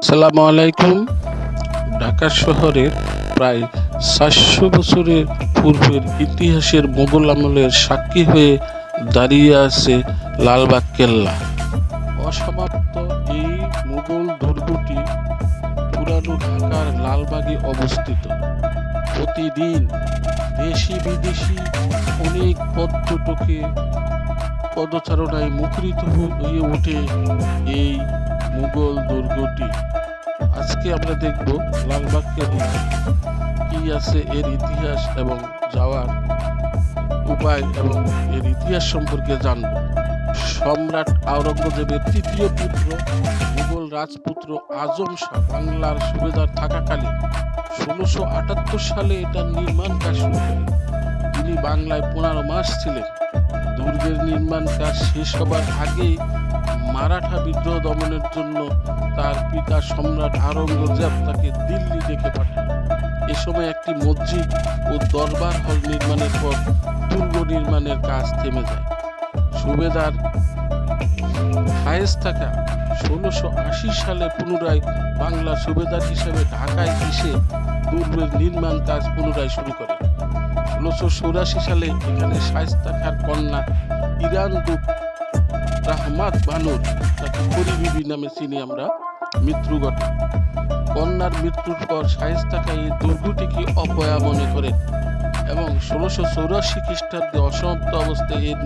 আসসালামু আলাইকুম। ঢাকা শহরের প্রায় ৪০০ বছরের পূর্বের ইতিহাসের মোগল আমলের সাক্ষী হয়ে দাঁড়িয়ে আছে লালবাগ কেল্লা। অসমাপ্ত এই মোগল দুর্গটি পুরানো ঢাকার লালবাগে অবস্থিত। প্রতিদিন দেশি বিদেশি অনেক পর্যটকের পদচারণায় মুখরিত হয়ে ওঠে এই মুঘল দুর্গটি। আজকে আমরা দেখব লালবাগ কেল্লা কি আছে, এর ইতিহাস এবং যাওয়ার উপায় এবং এর ইতিহাস সম্পর্কে জানব। সম্রাট আওরঙ্গজেবের তৃতীয় পুত্র মুঘল রাজপুত্র আজম শাহ বাংলার সুবেদার থাকাকালীন ১৬৭৮ সালে এটার নির্মাণ কাজ শুরু করেন। তিনি বাংলায় ১৫ মাস ছিলেন। দুর্গের নির্মাণ কাজ শেষ হবার আগেই মারাঠা বিদ্রোহ দমনের জন্য তার পিতা সম্রাট আওরঙ্গজেব তাকে দিল্লি ডেকে পাঠান। এ সময় একটি মসজিদ ও দরবার হল নির্মাণের পর দুর্গ নির্মাণের কাজ থেমে যায়। সুবেদার শায়েস্তা খাঁ ১৬৮০ সালে পুনরায় বাংলা সুবেদার হিসেবে ঢাকায় এসে দুর্গের নির্মাণ কাজ পুনরায় শুরু করেন। ১৬৮৪ সালে এখানে শায়েস্তা খাঁর কন্যা ইরান দূত রাহমাত বানুর, তাকে পরী বিবি নামে চিনি আমরা, মৃত্যু ঘটে। কন্যার মৃত্যুর পর শায়েস্তা খাঁ এই দুর্গটিকে অপয়া মনে করেন এবং ১৬৮৪ খ্রিস্টাব্দে অসমাপ্ত অবস্থায় এর